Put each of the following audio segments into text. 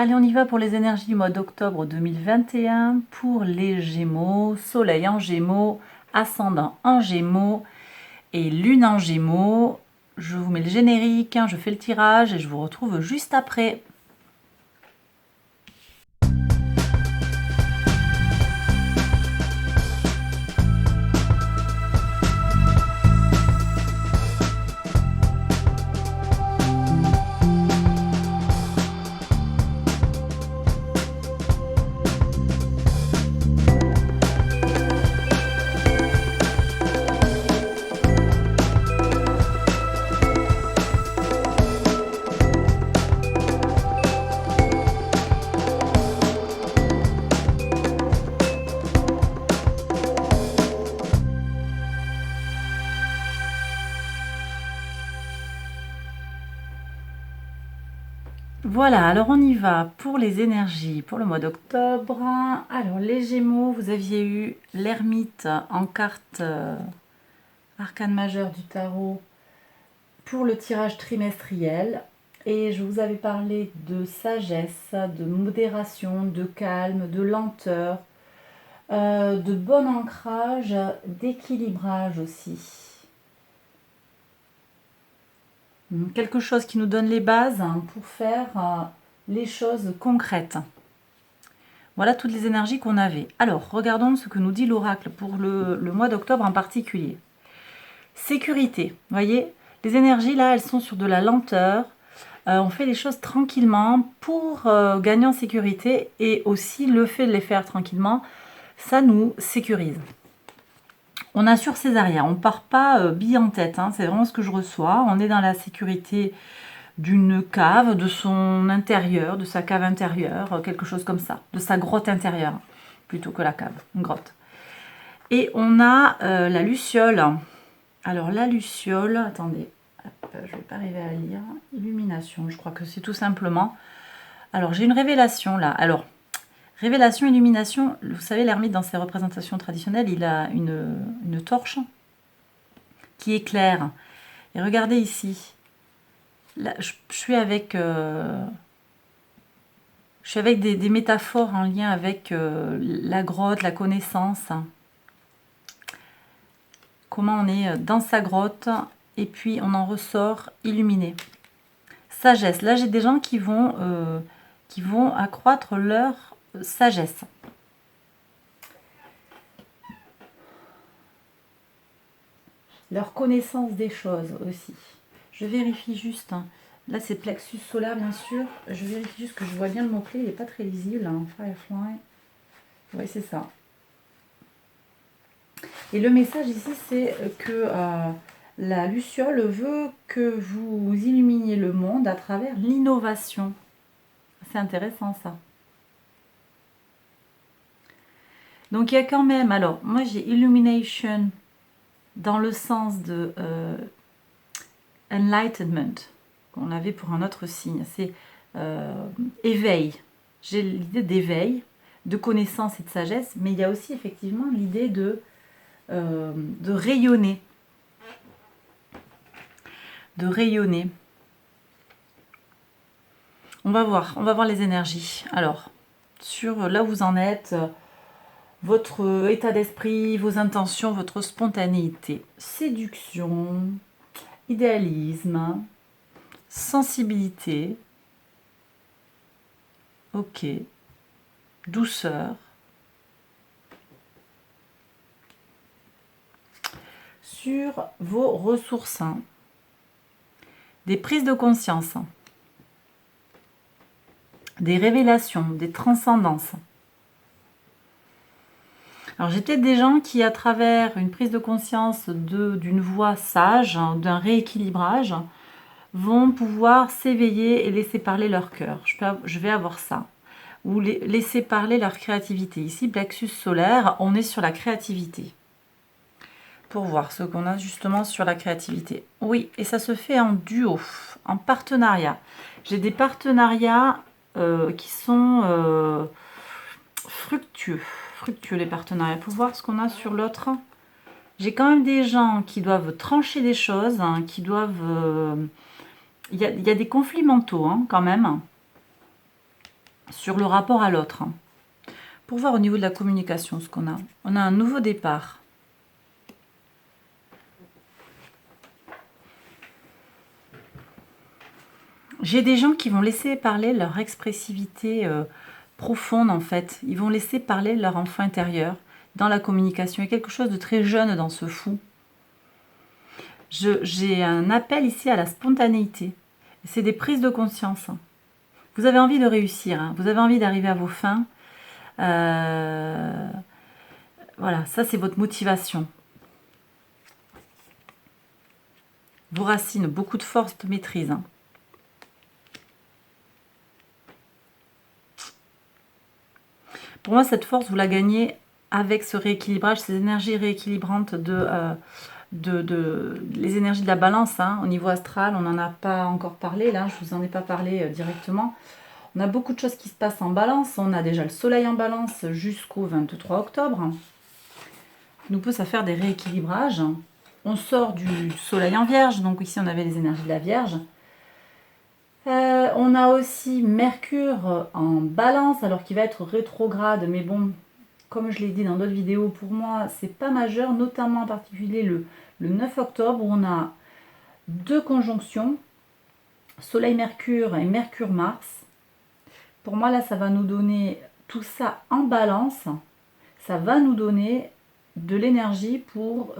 Allez, on y va pour les énergies du mois d'octobre 2021 pour les Gémeaux, Soleil en Gémeaux, Ascendant en Gémeaux et Lune en Gémeaux. Je vous mets le générique, je fais le tirage et je vous retrouve juste après. Voilà, alors on y va pour les énergies pour le mois d'octobre. Alors les Gémeaux, vous aviez eu l'ermite en carte arcane majeure du tarot pour le tirage trimestriel. Et je vous avais parlé de sagesse, de modération, de calme, de lenteur, de bon ancrage, d'équilibrage aussi. Quelque chose qui nous donne les bases pour faire les choses concrètes. Voilà toutes les énergies qu'on avait. Alors, regardons ce que nous dit l'oracle pour le mois d'octobre en particulier. Sécurité, vous voyez, les énergies là, elles sont sur de la lenteur. On fait les choses tranquillement pour gagner en sécurité et aussi le fait de les faire tranquillement, ça nous sécurise. On assure ses arrières, on ne part pas bille en tête, c'est vraiment ce que je reçois. On est dans la sécurité d'une cave, de son intérieur, de sa cave intérieure, quelque chose comme ça, de sa grotte intérieure, plutôt que la cave, une grotte. Et on a la luciole. Alors la luciole, attendez, hop, je ne vais pas arriver à lire. Illumination, je crois que c'est tout simplement. Alors j'ai une révélation là. Alors, révélation, illumination, vous savez, l'ermite dans ses représentations traditionnelles, il a une torche qui éclaire. Et regardez ici, là, je suis avec des métaphores en lien avec la grotte, la connaissance. Comment on est dans sa grotte et puis on en ressort illuminé. Sagesse, là j'ai des gens qui vont accroître leur sagesse. Leur connaissance des choses aussi. Je vérifie juste, là c'est plexus solaire bien sûr, je vérifie juste que je vois bien le mot-clé, il n'est pas très lisible, Firefly. Oui, c'est ça. Et le message ici, c'est que la luciole veut que vous illuminiez le monde à travers l'innovation. C'est intéressant ça. Donc il y a quand même, alors moi j'ai illumination dans le sens de enlightenment, qu'on avait pour un autre signe, c'est éveil. J'ai l'idée d'éveil, de connaissance et de sagesse, mais il y a aussi effectivement l'idée de rayonner. De rayonner. On va voir les énergies. Alors, sur là où vous en êtes, votre état d'esprit, vos intentions, votre spontanéité, séduction, idéalisme, sensibilité, ok, douceur, sur vos ressources, des prises de conscience, des révélations, des transcendances. Alors j'ai peut-être des gens qui, à travers une prise de conscience d'une voie sage, d'un rééquilibrage, vont pouvoir s'éveiller et laisser parler leur cœur. Je vais avoir ça. Ou laisser parler leur créativité. Ici, plexus solaire, on est sur la créativité. Pour voir ce qu'on a justement sur la créativité. Oui, et ça se fait en duo, en partenariat. J'ai des partenariats qui sont fructueux les partenariats. Pour voir ce qu'on a sur l'autre. J'ai quand même des gens qui doivent trancher des choses, qui doivent... Il y a des conflits mentaux quand même. sur le rapport à l'autre. Pour voir au niveau de la communication ce qu'on a. On a un nouveau départ. J'ai des gens qui vont laisser parler leur expressivité profonde en fait. Ils vont laisser parler leur enfant intérieur dans la communication. Il y a quelque chose de très jeune dans ce fou. J'ai un appel ici à la spontanéité. C'est des prises de conscience. Vous avez envie de réussir, hein. Vous avez envie d'arriver à vos fins. Voilà, ça c'est votre motivation. Vos racines, beaucoup de force, de maîtrise. Hein. Pour moi, cette force, vous la gagnez avec ce rééquilibrage, ces énergies rééquilibrantes les énergies de la balance, hein, au niveau astral. On n'en a pas encore parlé, là, je ne vous en ai pas parlé directement. On a beaucoup de choses qui se passent en balance. On a déjà le soleil en balance jusqu'au 23 octobre. Nous pousse à faire des rééquilibrages. On sort du soleil en vierge, donc ici on avait les énergies de la vierge. On a aussi Mercure en balance, alors qu'il va être rétrograde, mais bon, comme je l'ai dit dans d'autres vidéos, pour moi, c'est pas majeur, notamment en particulier le 9 octobre, où on a deux conjonctions, Soleil-Mercure et Mercure-Mars. Pour moi, là, ça va nous donner tout ça en balance. Ça va nous donner de l'énergie pour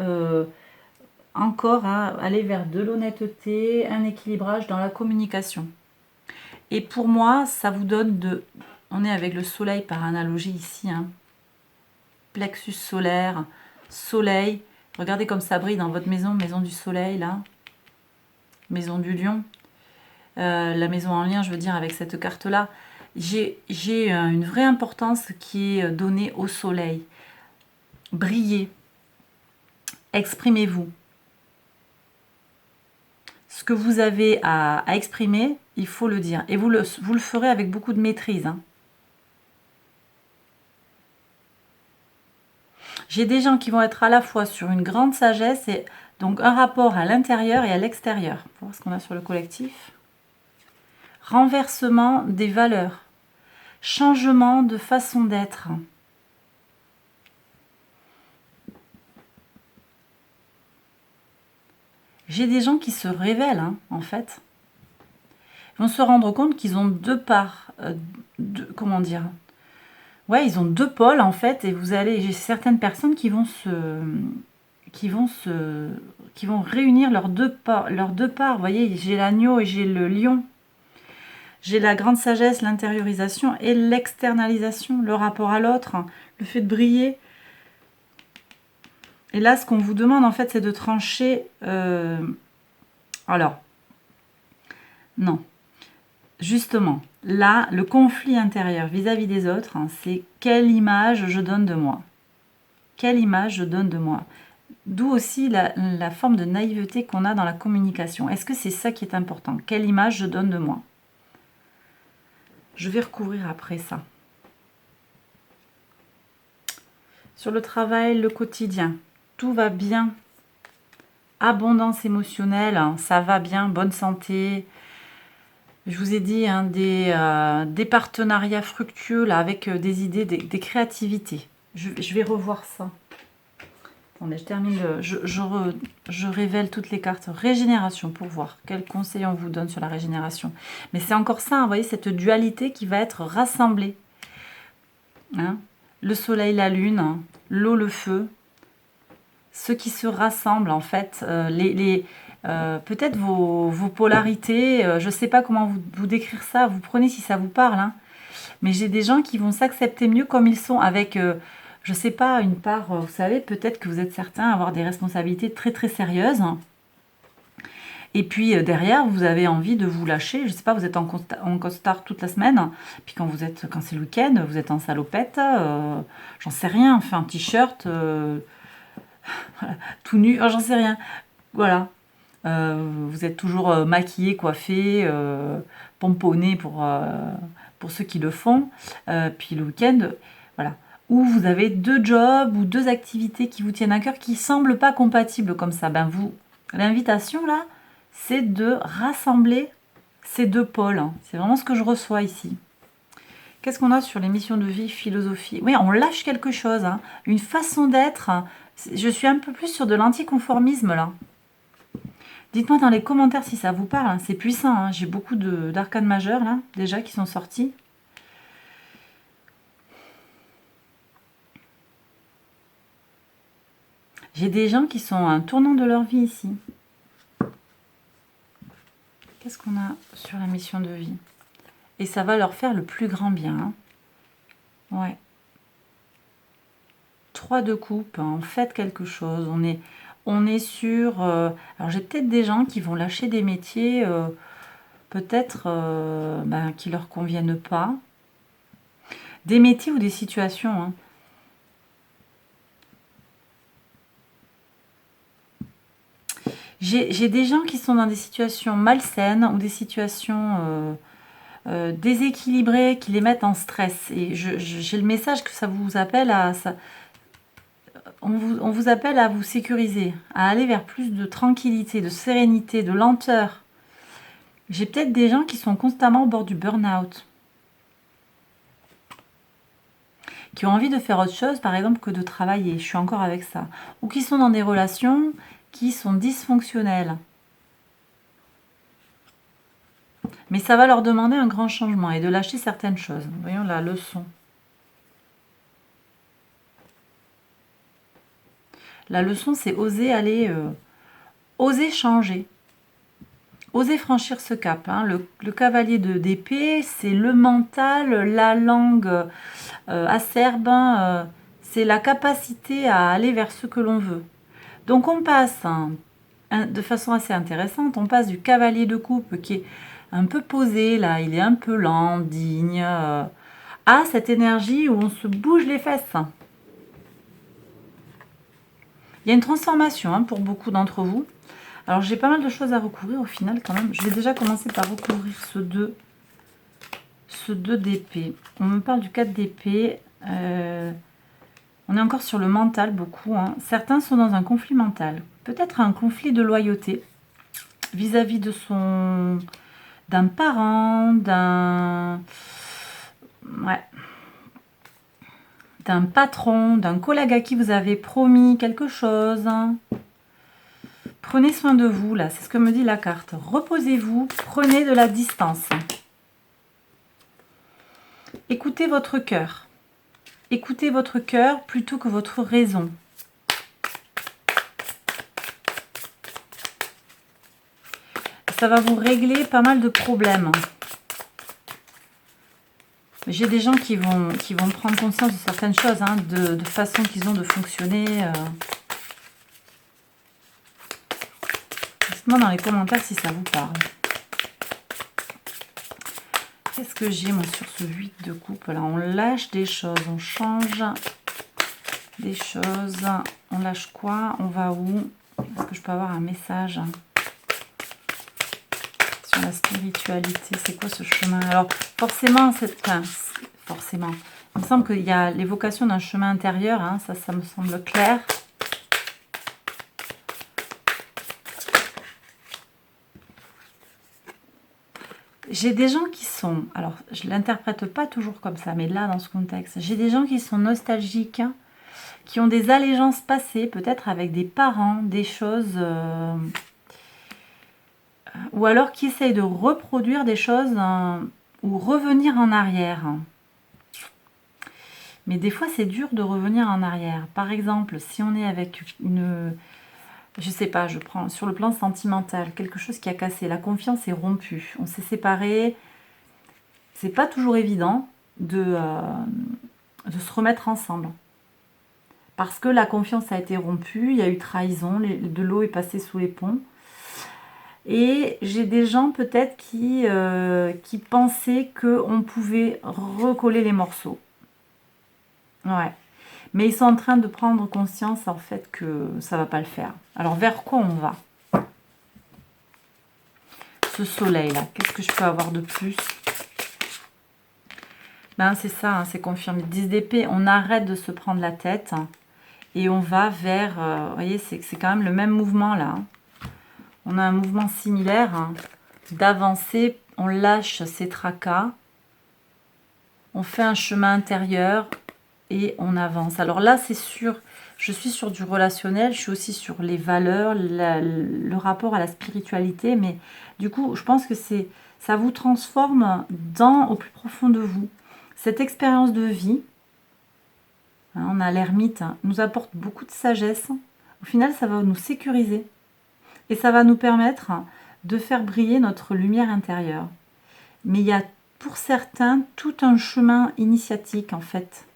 encore aller vers de l'honnêteté, un équilibrage dans la communication. Et pour moi, ça vous donne de... On est avec le soleil par analogie ici, hein. Plexus solaire, soleil. Regardez comme ça brille dans votre maison, maison du soleil, là. Maison du lion. La maison en lien, je veux dire, avec cette carte-là. J'ai une vraie importance qui est donnée au soleil. Brillez. Exprimez-vous. Ce que vous avez à exprimer, il faut le dire. Et vous le ferez avec beaucoup de maîtrise. Hein. J'ai des gens qui vont être à la fois sur une grande sagesse et donc un rapport à l'intérieur et à l'extérieur. Pour voir ce qu'on a sur le collectif. Renversement des valeurs. Changement de façon d'être. J'ai des gens qui se révèlent, hein, en fait. Ils vont se rendre compte qu'ils ont deux parts. Comment dire? Ouais, ils ont deux pôles, en fait. Et j'ai certaines personnes qui vont réunir leurs deux parts. Vous voyez, j'ai l'agneau et j'ai le lion. J'ai la grande sagesse, l'intériorisation et l'externalisation, le rapport à l'autre, le fait de briller. Et là, ce qu'on vous demande, en fait, c'est de trancher... Alors, non. Justement, là, le conflit intérieur vis-à-vis des autres, hein, c'est quelle image je donne de moi. Quelle image je donne de moi. D'où aussi la forme de naïveté qu'on a dans la communication. Est-ce que c'est ça qui est important? Quelle image je donne de moi? Je vais recouvrir après ça. Sur le travail, le quotidien, tout va bien. Abondance émotionnelle, hein, ça va bien, bonne santé. Je vous ai dit, hein, des partenariats fructueux là, avec des idées, des créativités. Je vais revoir ça. Attendez, je termine. Je révèle toutes les cartes. Régénération, pour voir quels conseils on vous donne sur la régénération. Mais c'est encore ça, hein, vous voyez, cette dualité qui va être rassemblée. Hein, le soleil, la lune, hein, l'eau, le feu. Ceux qui se rassemblent, en fait, peut-être vos polarités, je ne sais pas comment vous décrire ça, vous prenez si ça vous parle, hein. Mais j'ai des gens qui vont s'accepter mieux comme ils sont, avec, je ne sais pas, une part, vous savez, peut-être que vous êtes certains à avoir des responsabilités très très sérieuses, et puis derrière, vous avez envie de vous lâcher, je ne sais pas, vous êtes en costard toute la semaine, puis quand c'est le week-end, vous êtes en salopette, j'en sais rien, enfin, un t-shirt... tout nu, oh, j'en sais rien. Voilà. Vous êtes toujours maquillé, coiffé, pomponné pour ceux qui le font. Puis le week-end, voilà. Ou vous avez deux jobs ou deux activités qui vous tiennent à cœur qui ne semblent pas compatibles comme ça. Ben l'invitation là, c'est de rassembler ces deux pôles. C'est vraiment ce que je reçois ici. Qu'est-ce qu'on a sur les missions de vie, philosophie? Oui, on lâche quelque chose, hein, une façon d'être. Je suis un peu plus sur de l'anticonformisme là. Dites-moi dans les commentaires si ça vous parle, hein, c'est puissant, hein. J'ai beaucoup d'arcanes majeures là, déjà, qui sont sortis. J'ai des gens qui sont à un tournant de leur vie ici. Qu'est-ce qu'on a sur la mission de vie? Et ça va leur faire le plus grand bien, hein. Ouais. 3 de coupe, hein, faites quelque chose. On est sur... alors j'ai peut-être des gens qui vont lâcher des métiers, peut-être qui leur conviennent pas. Des métiers ou des situations, hein. J'ai des gens qui sont dans des situations malsaines ou des situations déséquilibrées qui les mettent en stress. Et j'ai le message que ça vous appelle à... On vous appelle à vous sécuriser, à aller vers plus de tranquillité, de sérénité, de lenteur. J'ai peut-être des gens qui sont constamment au bord du burn-out, qui ont envie de faire autre chose, par exemple, que de travailler. Je suis encore avec ça. Ou qui sont dans des relations qui sont dysfonctionnelles. Mais ça va leur demander un grand changement et de lâcher certaines choses. Voyons la leçon. La leçon, c'est oser aller, oser changer. Oser franchir ce cap, hein. Le cavalier d'épée, c'est le mental, la langue acerbe, hein, c'est la capacité à aller vers ce que l'on veut. Donc on passe, hein, de façon assez intéressante, on passe du cavalier de coupe qui est un peu posé, là, il est un peu lent, digne, à cette énergie où on se bouge les fesses. Il y a une transformation, hein, pour beaucoup d'entre vous. Alors, j'ai pas mal de choses à recouvrir au final quand même. Je vais déjà commencer par recouvrir ce 2 d'épée. On me parle du 4 d'épée. On est encore sur le mental beaucoup, hein. Certains sont dans un conflit mental. Peut-être un conflit de loyauté vis-à-vis de d'un parent, d'un patron, d'un collègue à qui vous avez promis quelque chose. Prenez soin de vous, là, c'est ce que me dit la carte. Reposez-vous, prenez de la distance. Écoutez votre cœur. Écoutez votre cœur plutôt que votre raison. Ça va vous régler pas mal de problèmes. J'ai des gens qui vont prendre conscience de certaines choses, hein, de façon qu'ils ont de fonctionner. Dites-moi dans les commentaires si ça vous parle. Qu'est-ce que j'ai moi sur ce 8 de coupe là? On lâche des choses, on change des choses. On lâche quoi? On va où? Est-ce que je peux avoir un message sur la spiritualité? C'est quoi ce chemin? Alors forcément, forcément. Il me semble qu'il y a l'évocation d'un chemin intérieur, hein, ça me semble clair. J'ai des gens qui sont, alors je ne l'interprète pas toujours comme ça, mais là dans ce contexte, j'ai des gens qui sont nostalgiques, hein, qui ont des allégeances passées, peut-être avec des parents, des choses, ou alors qui essayent de reproduire des choses ou revenir en arrière. Mais des fois c'est dur de revenir en arrière. Par exemple, si on est avec une... Je sais pas, je prends sur le plan sentimental, quelque chose qui a cassé, la confiance est rompue, on s'est séparés, c'est pas toujours évident de se remettre ensemble. Parce que la confiance a été rompue, il y a eu trahison, de l'eau est passée sous les ponts. Et j'ai des gens peut-être qui pensaient qu'on pouvait recoller les morceaux. Ouais. Mais ils sont en train de prendre conscience en fait que ça ne va pas le faire. Alors vers quoi on va? Ce soleil là, qu'est-ce que je peux avoir de plus? Ben c'est ça, hein, c'est confirmé. 10 d'épée, on arrête de se prendre la tête et on va vers... vous voyez, c'est quand même le même mouvement là. Hein. On a un mouvement similaire, hein, d'avancer, on lâche ses tracas. On fait un chemin intérieur et on avance. Alors là, c'est sûr, je suis sur du relationnel, je suis aussi sur les valeurs, le rapport à la spiritualité, mais du coup, je pense que ça vous transforme au plus profond de vous. Cette expérience de vie, hein, on a l'ermite, hein, nous apporte beaucoup de sagesse. Au final, ça va nous sécuriser et ça va nous permettre de faire briller notre lumière intérieure. Mais il y a pour certains tout un chemin initiatique en fait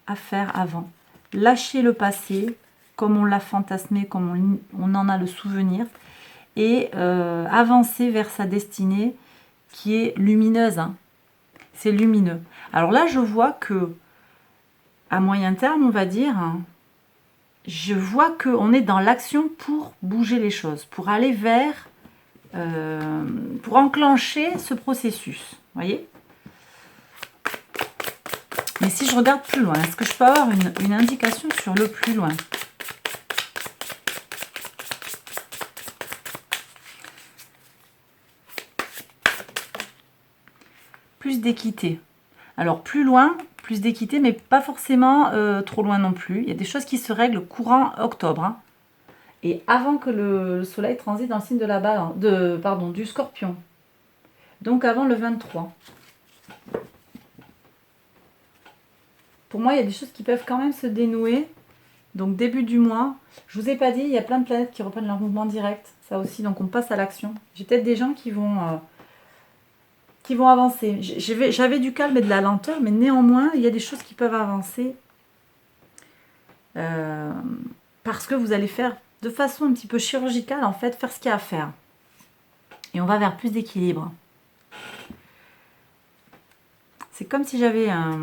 à faire avant. Lâcher le passé comme on l'a fantasmé, comme on en a le souvenir, et avancer vers sa destinée qui est lumineuse. Hein. C'est lumineux. Alors là, je vois que à moyen terme, on va dire, hein, je vois qu'on est dans l'action pour bouger les choses, pour aller vers, pour enclencher ce processus. Vous voyez ? Mais si je regarde plus loin, est-ce que je peux avoir une indication sur le plus loin ? Plus d'équité. Alors plus loin, plus d'équité, mais pas forcément trop loin non plus. Il y a des choses qui se règlent courant octobre. Hein. Et avant que le soleil transite dans le signe de la balance, du scorpion. Donc avant le 23. Pour moi, il y a des choses qui peuvent quand même se dénouer. Donc début du mois. Je vous ai pas dit, il y a plein de planètes qui reprennent leur mouvement direct. Ça aussi, donc on passe à l'action. J'ai peut-être des gens qui vont avancer. J'avais du calme et de la lenteur, mais néanmoins, il y a des choses qui peuvent avancer. Parce que vous allez faire de façon un petit peu chirurgicale, en fait, faire ce qu'il y a à faire. Et on va vers plus d'équilibre. C'est comme si j'avais un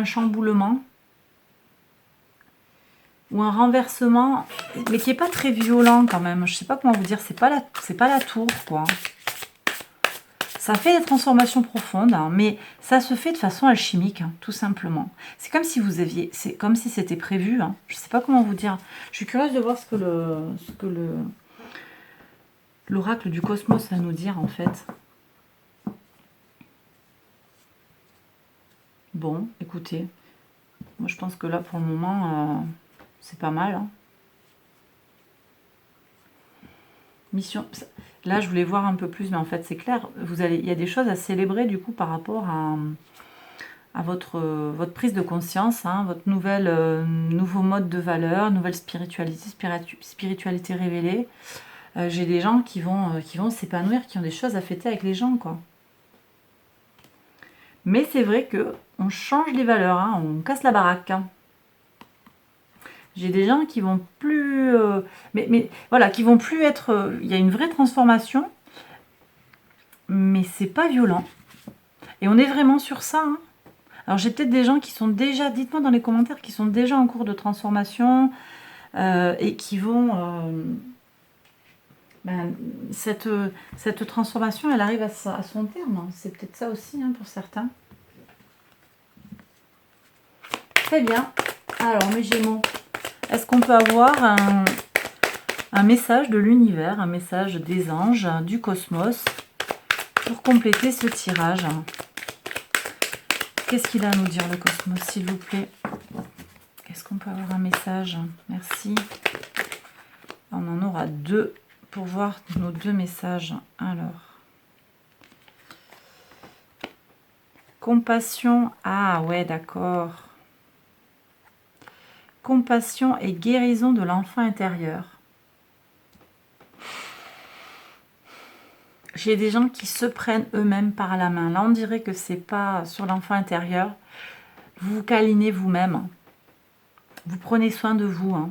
chamboulement ou un renversement, mais qui n'est pas très violent quand même. Je ne sais pas comment vous dire, c'est pas la tour, quoi. Ça fait des transformations profondes, hein, mais ça se fait de façon alchimique, hein, tout simplement. C'est comme si c'est comme si c'était prévu. Hein. Je ne sais pas comment vous dire. Je suis curieuse de voir ce que l'oracle du cosmos va nous dire en fait. Bon, écoutez, moi je pense que là pour le moment, c'est pas mal. Hein. Mission. Là, je voulais voir un peu plus, mais en fait, c'est clair. Il y a des choses à célébrer du coup par rapport à votre prise de conscience, hein, votre nouveau mode de valeur, nouvelle spiritualité révélée. J'ai des gens qui vont s'épanouir, qui ont des choses à fêter avec les gens, quoi. Mais c'est vrai que on change les valeurs, hein, on casse la baraque. Hein. J'ai des gens qui vont plus, mais voilà, qui vont plus être. Il y a une vraie transformation, mais c'est pas violent. Et on est vraiment sur ça. Hein. Alors j'ai peut-être des gens qui sont déjà, dites-moi dans les commentaires, qui sont déjà en cours de transformation et qui vont. Cette transformation, elle arrive à son terme. C'est peut-être ça aussi hein, pour certains. Très bien. Alors mes Gémeaux. Est-ce qu'on peut avoir un message de l'univers, un message des anges, du cosmos, pour compléter ce tirage? Qu'est-ce qu'il a à nous dire le cosmos, s'il vous plaît? Est-ce qu'on peut avoir un message? Merci. On en aura deux pour voir nos deux messages. Alors. Compassion. Ah ouais, d'accord. Compassion et guérison de l'enfant intérieur. J'ai des gens qui se prennent eux-mêmes par la main. Là, on dirait que c'est pas sur l'enfant intérieur. Vous vous câlinez vous-même. Vous prenez soin de vous. Hein.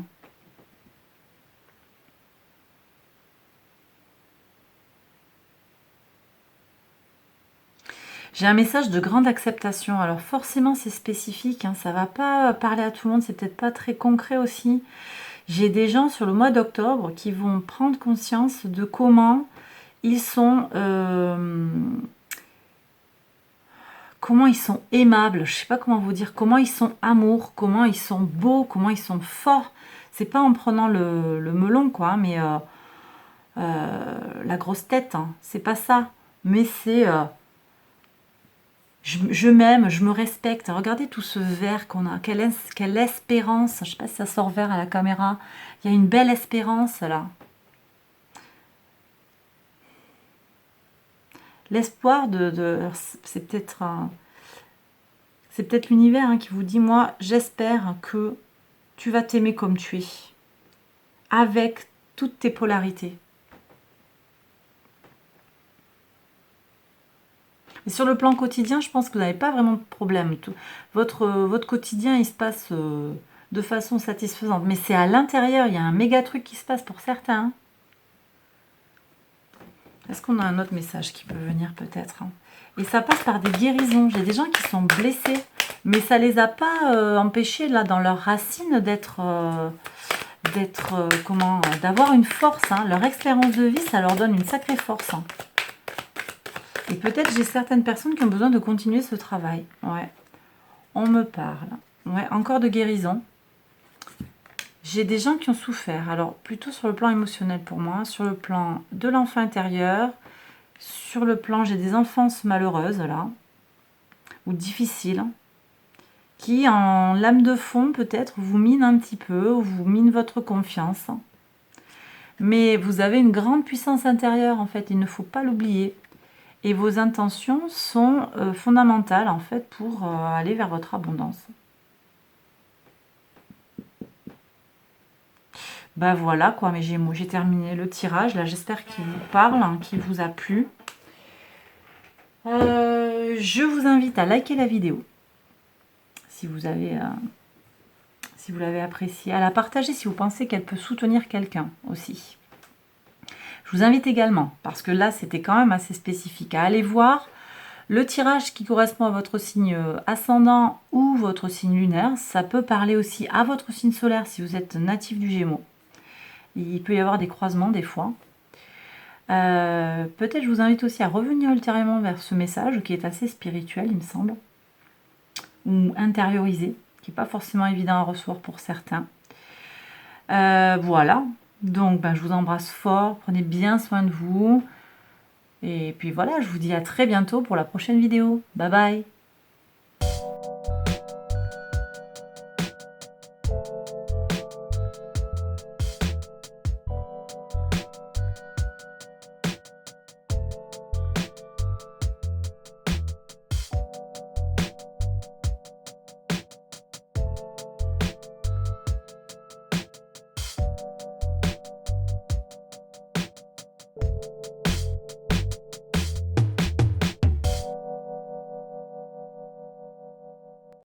J'ai un message de grande acceptation. Alors forcément, c'est spécifique. Hein. Ça ne va pas parler à tout le monde. C'est peut-être pas très concret aussi. J'ai des gens sur le mois d'octobre qui vont prendre conscience de comment ils sont aimables. Je ne sais pas comment vous dire. Comment ils sont amour. Comment ils sont beaux. Comment ils sont forts. C'est pas en prenant le melon, quoi. Mais la grosse tête. Hein. C'est pas ça. Mais c'est... Je m'aime, je me respecte. Regardez tout ce vert qu'on a. Quelle espérance. Je ne sais pas si ça sort vert à la caméra. Il y a une belle espérance là. L'espoir c'est peut-être l'univers hein, qui vous dit, moi, j'espère que tu vas t'aimer comme tu es, avec toutes tes polarités. Et sur le plan quotidien, je pense que vous n'avez pas vraiment de problème. Votre quotidien, il se passe de façon satisfaisante. Mais c'est à l'intérieur, il y a un méga truc qui se passe pour certains. Hein. Est-ce qu'on a un autre message qui peut venir peut-être hein. Et ça passe par des guérisons. J'ai des gens qui sont blessés, mais ça ne les a pas empêchés là dans leurs racines d'avoir une force. Hein. Leur expérience de vie, ça leur donne une sacrée force. Hein. Et peut-être j'ai certaines personnes qui ont besoin de continuer ce travail. Ouais. On me parle. Ouais, encore de guérison. J'ai des gens qui ont souffert. Alors, plutôt sur le plan émotionnel pour moi, sur le plan de l'enfant intérieur, sur le plan, j'ai des enfances malheureuses, là, ou difficiles, qui, en lame de fond, peut-être, vous minent un petit peu, ou vous minent votre confiance. Mais vous avez une grande puissance intérieure, en fait, il ne faut pas l'oublier. Et vos intentions sont fondamentales, en fait, pour aller vers votre abondance. Bah voilà quoi mes Gémeaux, j'ai terminé le tirage. Là j'espère qu'il vous parle, hein, qu'il vous a plu. Je vous invite à liker la vidéo si vous l'avez appréciée, à la partager si vous pensez qu'elle peut soutenir quelqu'un aussi. Je vous invite également, parce que là c'était quand même assez spécifique, à aller voir le tirage qui correspond à votre signe ascendant ou votre signe lunaire. Ça peut parler aussi à votre signe solaire si vous êtes natif du Gémeaux. Il peut y avoir des croisements des fois. Peut-être je vous invite aussi à revenir ultérieurement vers ce message qui est assez spirituel, il me semble, ou intériorisé, qui n'est pas forcément évident à recevoir pour certains. Voilà, donc je vous embrasse fort, prenez bien soin de vous. Et puis voilà, je vous dis à très bientôt pour la prochaine vidéo. Bye bye.